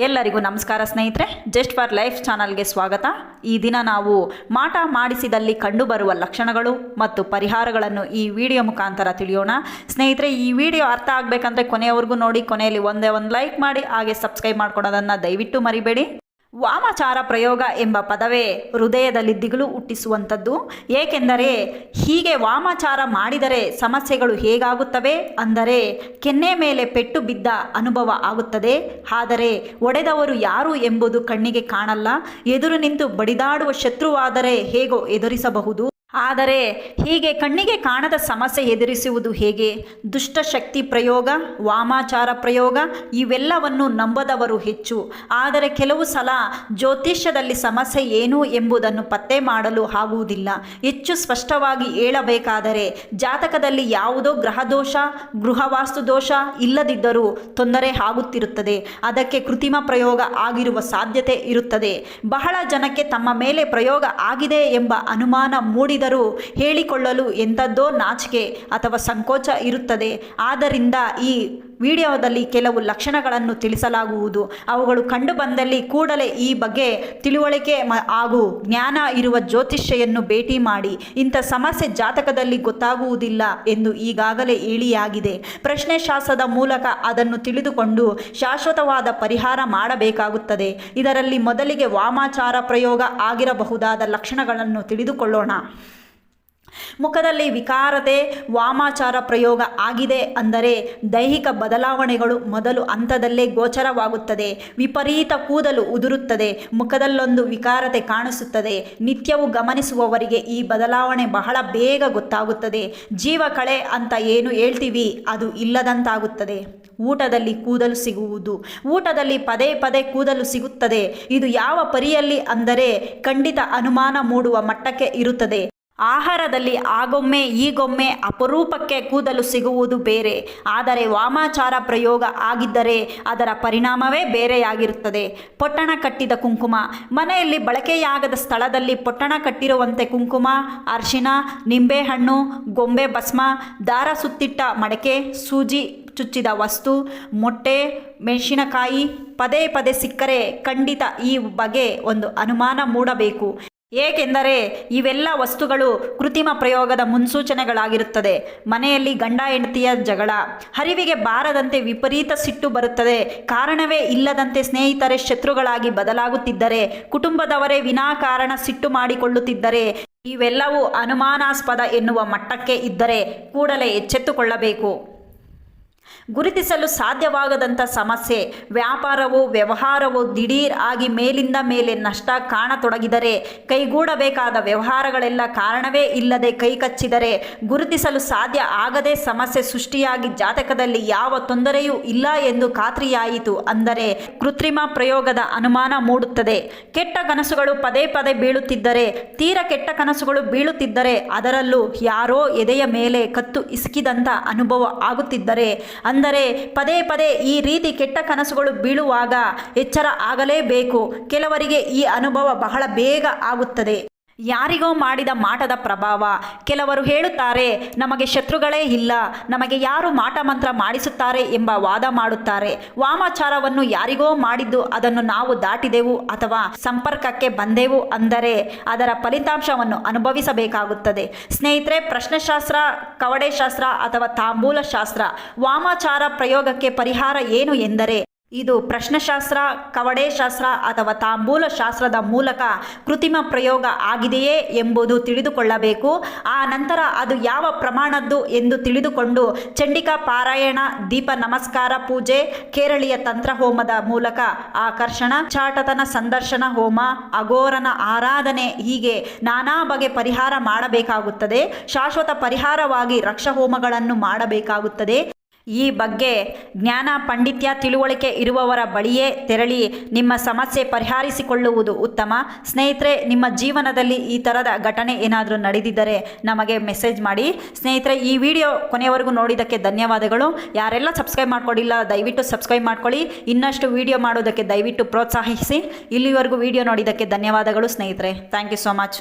ಎಲ್ಲರಿಗೂ ನಮಸ್ಕಾರ ಸ್ನೇಹಿತರೆ, ಜಸ್ಟ್ ಫಾರ್ ಲೈಫ್ ಚಾನಲ್ಗೆ ಸ್ವಾಗತ. ಈ ದಿನ ನಾವು ಮಾಟ ಮಾಡಿಸಿದಲ್ಲಿ ಕಂಡುಬರುವ ಲಕ್ಷಣಗಳು ಮತ್ತು ಪರಿಹಾರಗಳನ್ನು ಈ ವಿಡಿಯೋ ಮುಖಾಂತರ ತಿಳಿಯೋಣ. ಸ್ನೇಹಿತರೆ, ಈ ವಿಡಿಯೋ ಅರ್ಥ ಆಗಬೇಕಂದ್ರೆ ಕೊನೆಯವರೆಗೂ ನೋಡಿ, ಕೊನೆಯಲ್ಲಿ ಒಂದೇ ಒಂದು ಲೈಕ್ ಮಾಡಿ, ಹಾಗೆ ಸಬ್ಸ್ಕ್ರೈಬ್ ಮಾಡ್ಕೊಳೋದನ್ನು ದಯವಿಟ್ಟು ಮರಿಬೇಡಿ. ವಾಮಾಚಾರ ಪ್ರಯೋಗ ಎಂಬ ಪದವೇ ಹೃದಯದಲ್ಲಿ ದಿಗಿಲು ಹುಟ್ಟಿಸುವಂಥದ್ದು. ಏಕೆಂದರೆ ಹೀಗೆ ವಾಮಾಚಾರ ಮಾಡಿದರೆ ಸಮಸ್ಯೆಗಳು ಹೇಗಾಗುತ್ತವೆ ಅಂದರೆ, ಕೆನ್ನೆ ಮೇಲೆ ಪೆಟ್ಟು ಬಿದ್ದ ಅನುಭವ ಆಗುತ್ತದೆ. ಆದರೆ ಒಡೆದವರು ಯಾರು ಎಂಬುದು ಕಣ್ಣಿಗೆ ಕಾಣಲ್ಲ. ಎದುರು ನಿಂತು ಬಡಿದಾಡುವ ಶತ್ರುವಾದರೆ ಹೇಗೋ ಎದುರಿಸಬಹುದು. ಆದರೆ ಹೀಗೆ ಕಣ್ಣಿಗೆ ಕಾಣದ ಸಮಸ್ಯೆ ಎದುರಿಸುವುದು ಹೇಗೆ? ದುಷ್ಟಶಕ್ತಿ ಪ್ರಯೋಗ, ವಾಮಾಚಾರ ಪ್ರಯೋಗ ಇವೆಲ್ಲವನ್ನು ನಂಬದವರು ಹೆಚ್ಚು. ಆದರೆ ಕೆಲವು ಸಲ ಜ್ಯೋತಿಷ್ಯದಲ್ಲಿ ಸಮಸ್ಯೆ ಏನು ಎಂಬುದನ್ನು ಪತ್ತೆ ಮಾಡಲು ಆಗುವುದಿಲ್ಲ. ಹೆಚ್ಚು ಸ್ಪಷ್ಟವಾಗಿ ಹೇಳಬೇಕಾದರೆ, ಜಾತಕದಲ್ಲಿ ಯಾವುದೋ ಗ್ರಹದೋಷ, ಗೃಹವಾಸ್ತು ದೋಷ ಇಲ್ಲದಿದ್ದರೂ ತೊಂದರೆ ಆಗುತ್ತಿರುತ್ತದೆ. ಅದಕ್ಕೆ ಕೃತ್ರಿಮ ಪ್ರಯೋಗ ಆಗಿರುವ ಸಾಧ್ಯತೆ ಇರುತ್ತದೆ. ಬಹಳ ಜನಕ್ಕೆ ತಮ್ಮ ಮೇಲೆ ಪ್ರಯೋಗ ಆಗಿದೆ ಎಂಬ ಅನುಮಾನ ಮೂಡಿದರೂ ಹೇಳಿಕೊಳ್ಳಲು ಎಂಥದ್ದೋ ನಾಚಿಕೆ ಅಥವಾ ಸಂಕೋಚ ಇರುತ್ತದೆ. ಆದ್ದರಿಂದ ಈ ವಿಡಿಯೋದಲ್ಲಿ ಕೆಲವು ಲಕ್ಷಣಗಳನ್ನು ತಿಳಿಸಲಾಗುವುದು. ಅವುಗಳು ಕಂಡು ಬಂದಲ್ಲಿ ಕೂಡಲೇ ಈ ಬಗ್ಗೆ ತಿಳುವಳಿಕೆ ಹಾಗೂ ಜ್ಞಾನ ಇರುವ ಜ್ಯೋತಿಷ್ಯನ್ನು ಭೇಟಿ ಮಾಡಿ. ಇಂಥ ಸಮಸ್ಯೆ ಜಾತಕದಲ್ಲಿ ಗೊತ್ತಾಗುವುದಿಲ್ಲ ಎಂದು ಈಗಾಗಲೇ ಹೇಳಿಯಾಗಿದೆ. ಪ್ರಶ್ನೆಶಾಸ್ತ್ರದ ಮೂಲಕ ಅದನ್ನು ತಿಳಿದುಕೊಂಡು ಶಾಶ್ವತವಾದ ಪರಿಹಾರ ಮಾಡಬೇಕಾಗುತ್ತದೆ. ಇದರಲ್ಲಿ ಮೊದಲಿಗೆ ವಾಮಾಚಾರ ಪ್ರಯೋಗ ಆಗಿರಬಹುದಾದ ಲಕ್ಷಣಗಳನ್ನು ತಿಳಿದುಕೊಳ್ಳೋಣ. ಮುಖದಲ್ಲಿ ವಿಕಾರತೆ ವಾಮಾಚಾರ ಪ್ರಯೋಗ ಆಗಿದೆ ಅಂದರೆ ದೈಹಿಕ ಬದಲಾವಣೆಗಳು ಮೊದಲು ಹಂತದಲ್ಲೇ ಗೋಚರವಾಗುತ್ತದೆ. ವಿಪರೀತ ಕೂದಲು ಉದುರುತ್ತದೆ, ಮುಖದಲ್ಲೊಂದು ವಿಕಾರತೆ ಕಾಣಿಸುತ್ತದೆ. ನಿತ್ಯವೂ ಗಮನಿಸುವವರಿಗೆ ಈ ಬದಲಾವಣೆ ಬಹಳ ಬೇಗ ಗೊತ್ತಾಗುತ್ತದೆ. ಜೀವಕಳೆ ಅಂತ ಏನು ಹೇಳ್ತೀವಿ ಅದು ಇಲ್ಲದಂತಾಗುತ್ತದೆ. ಊಟದಲ್ಲಿ ಕೂದಲು ಸಿಗುವುದು, ಊಟದಲ್ಲಿ ಪದೇ ಪದೇ ಕೂದಲು ಸಿಗುತ್ತದೆ. ಇದು ಯಾವ ಪರಿಯಲ್ಲಿ ಅಂದರೆ ಖಂಡಿತ ಅನುಮಾನ ಮೂಡುವ ಮಟ್ಟಕ್ಕೆ ಇರುತ್ತದೆ. ಆಹಾರದಲ್ಲಿ ಆಗೊಮ್ಮೆ ಈಗೊಮ್ಮೆ ಅಪರೂಪಕ್ಕೆ ಕೂದಲು ಸಿಗುವುದು ಬೇರೆ. ಆದರೆ ವಾಮಾಚಾರ ಪ್ರಯೋಗ ಆಗಿದ್ದರೆ ಅದರ ಪರಿಣಾಮವೇ ಬೇರೆಯಾಗಿರುತ್ತದೆ. ಪೊಟ್ಟಣ ಕಟ್ಟಿದ ಕುಂಕುಮ, ಮನೆಯಲ್ಲಿ ಬಳಕೆಯಾಗದ ಸ್ಥಳದಲ್ಲಿ ಪೊಟ್ಟಣ ಕಟ್ಟಿರುವಂತೆ ಕುಂಕುಮ, ಅರಿಶಿನ, ನಿಂಬೆಹಣ್ಣು, ಗೊಂಬೆ ಭಸ್ಮ, ದಾರ ಸುತ್ತಿಟ್ಟ ಮಡಕೆ, ಸೂಜಿ ಚುಚ್ಚಿದ ವಸ್ತು, ಮೊಟ್ಟೆ, ಮೆಣಸಿನಕಾಯಿ ಪದೇ ಪದೇ ಸಿಕ್ಕರೆ ಖಂಡಿತ ಈ ಬಗ್ಗೆ ಒಂದು ಅನುಮಾನ ಮೂಡಬೇಕು. ಏಕೆಂದರೆ ಇವೆಲ್ಲ ವಸ್ತುಗಳು ಕೃತ್ರಿಮ ಪ್ರಯೋಗದ ಮುನ್ಸೂಚನೆಗಳಾಗಿರುತ್ತದೆ. ಮನೆಯಲ್ಲಿ ಗಂಡ ಹೆಂಡತಿಯ ಜಗಳ, ಹರಿವಿಗೆ ಬಾರದಂತೆ ವಿಪರೀತ ಸಿಟ್ಟು ಬರುತ್ತದೆ. ಕಾರಣವೇ ಇಲ್ಲದಂತೆ ಸ್ನೇಹಿತರೇ ಶತ್ರುಗಳಾಗಿ ಬದಲಾಗುತ್ತಿದ್ದರೆ, ಕುಟುಂಬದವರೇ ವಿನಾಕಾರಣ ಸಿಟ್ಟು ಮಾಡಿಕೊಳ್ಳುತ್ತಿದ್ದರೆ, ಇವೆಲ್ಲವೂ ಅನುಮಾನಾಸ್ಪದ ಎನ್ನುವ ಮಟ್ಟಕ್ಕೆ ಇದ್ದರೆ ಕೂಡಲೇ ಎಚ್ಚೆತ್ತುಕೊಳ್ಳಬೇಕು. ಗುರುತಿಸಲು ಸಾಧ್ಯವಾಗದಂಥ ಸಮಸ್ಯೆ, ವ್ಯಾಪಾರವೋ ವ್ಯವಹಾರವೋ ದಿಢೀರ್ ಆಗಿ ಮೇಲಿಂದ ಮೇಲೆ ನಷ್ಟ ಕಾಣತೊಡಗಿದರೆ, ಕೈಗೂಡಬೇಕಾದ ವ್ಯವಹಾರಗಳೆಲ್ಲ ಕಾರಣವೇ ಇಲ್ಲದೆ ಕೈ ಕಚ್ಚಿದರೆ, ಗುರುತಿಸಲು ಸಾಧ್ಯ ಆಗದೆ ಸಮಸ್ಯೆ ಸೃಷ್ಟಿಯಾಗಿ ಜಾತಕದಲ್ಲಿ ಯಾವ ತೊಂದರೆಯೂ ಇಲ್ಲ ಎಂದು ಖಾತ್ರಿಯಾಯಿತು ಅಂದರೆ ಕೃತ್ರಿಮ ಪ್ರಯೋಗದ ಅನುಮಾನ ಮೂಡುತ್ತದೆ. ಕೆಟ್ಟ ಕನಸುಗಳು ಪದೇ ಪದೇ ಬೀಳುತ್ತಿದ್ದರೆ, ತೀರ ಕೆಟ್ಟ ಕನಸುಗಳು ಬೀಳುತ್ತಿದ್ದರೆ, ಅದರಲ್ಲೂ ಯಾರೋ ಎದೆಯ ಮೇಲೆ ಕತ್ತು ಇಸುಕಿದಂಥ ಅನುಭವ ಆಗುತ್ತಿದ್ದರೆ, ಅಂದರೆ ಪದೇ ಪದೇ ಈ ರೀತಿ ಕೆಟ್ಟ ಕನಸುಗಳು ಬೀಳುವಾಗ ಎಚ್ಚರ ಆಗಲೇಬೇಕು. ಕೆಲವರಿಗೆ ಈ ಅನುಭವ ಬಹಳ ಬೇಗ ಆಗುತ್ತದೆ. ಯಾರಿಗೋ ಮಾಡಿದ ಮಾಟದ ಪ್ರಭಾವ. ಕೆಲವರು ಹೇಳುತ್ತಾರೆ, ನಮಗೆ ಶತ್ರುಗಳೇ ಇಲ್ಲ, ನಮಗೆ ಯಾರು ಮಾಟ ಮಂತ್ರ ಮಾಡಿಸುತ್ತಾರೆ ಎಂಬ ವಾದ ಮಾಡುತ್ತಾರೆ. ವಾಮಾಚಾರವನ್ನು ಯಾರಿಗೋ ಮಾಡಿದ್ದು ಅದನ್ನು ನಾವು ದಾಟಿದೆವು ಅಥವಾ ಸಂಪರ್ಕಕ್ಕೆ ಬಂದೆವು ಅಂದರೆ ಅದರ ಫಲಿತಾಂಶವನ್ನು ಅನುಭವಿಸಬೇಕಾಗುತ್ತದೆ. ಸ್ನೇಹಿತರೆ, ಪ್ರಶ್ನೆಶಾಸ್ತ್ರ, ಕವಡೆಶಾಸ್ತ್ರ ಅಥವಾ ತಾಂಬೂಲ ಶಾಸ್ತ್ರ ವಾಮಾಚಾರ ಪ್ರಯೋಗಕ್ಕೆ ಪರಿಹಾರ ಏನು ಎಂದರೆ, ಇದು ಪ್ರಶ್ನೆಶಾಸ್ತ್ರ, ಕವಡೆಶಾಸ್ತ್ರ ಅಥವಾ ತಾಂಬೂಲ ಶಾಸ್ತ್ರದ ಮೂಲಕ ಕೃತ್ರಿಮ ಪ್ರಯೋಗ ಆಗಿದೆಯೇ ಎಂಬುದು ತಿಳಿದುಕೊಳ್ಳಬೇಕು. ಆ ನಂತರ ಅದು ಯಾವ ಪ್ರಮಾಣದ್ದು ಎಂದು ತಿಳಿದುಕೊಂಡು ಚಂಡಿಕಾ ಪಾರಾಯಣ, ದೀಪ ನಮಸ್ಕಾರ, ಪೂಜೆ, ಕೇರಳೀಯ ತಂತ್ರ ಹೋಮದ ಮೂಲಕ ಆಕರ್ಷಣ, ಚಾಟತನ ಸಂದರ್ಶನ ಹೋಮ, ಅಘೋರನ ಆರಾಧನೆ ಹೀಗೆ ನಾನಾ ಬಗೆ ಪರಿಹಾರ ಮಾಡಬೇಕಾಗುತ್ತದೆ. ಶಾಶ್ವತ ಪರಿಹಾರವಾಗಿ ರಕ್ಷ ಹೋಮಗಳನ್ನು ಮಾಡಬೇಕಾಗುತ್ತದೆ. ಈ ಬಗ್ಗೆ ಜ್ಞಾನ, ಪಾಂಡಿತ್ಯ, ತಿಳುವಳಿಕೆ ಇರುವವರ ಬಳಿಯೇ ತೆರಳಿ ನಿಮ್ಮ ಸಮಸ್ಯೆ ಪರಿಹರಿಸಿಕೊಳ್ಳುವುದು ಉತ್ತಮ. ಸ್ನೇಹಿತರೆ, ನಿಮ್ಮ ಜೀವನದಲ್ಲಿ ಈ ಥರದ ಘಟನೆ ಏನಾದರೂ ನಡೆದಿದ್ದರೆ ನಮಗೆ ಮೆಸೇಜ್ ಮಾಡಿ. ಸ್ನೇಹಿತರೆ, ಈ ವಿಡಿಯೋ ಕೊನೆಯವರೆಗೂ ನೋಡಿದ್ದಕ್ಕೆ ಧನ್ಯವಾದಗಳು. ಯಾರೆಲ್ಲ ಸಬ್ಸ್ಕ್ರೈಬ್ ಮಾಡ್ಕೊಂಡಿಲ್ಲ ದಯವಿಟ್ಟು ಸಬ್ಸ್ಕ್ರೈಬ್ ಮಾಡ್ಕೊಳ್ಳಿ. ಇನ್ನಷ್ಟು ವಿಡಿಯೋ ಮಾಡೋದಕ್ಕೆ ದಯವಿಟ್ಟು ಪ್ರೋತ್ಸಾಹಿಸಿ. ಇಲ್ಲಿವರೆಗೂ ವಿಡಿಯೋ ನೋಡಿದ್ದಕ್ಕೆ ಧನ್ಯವಾದಗಳು ಸ್ನೇಹಿತರೆ. Thank you so much.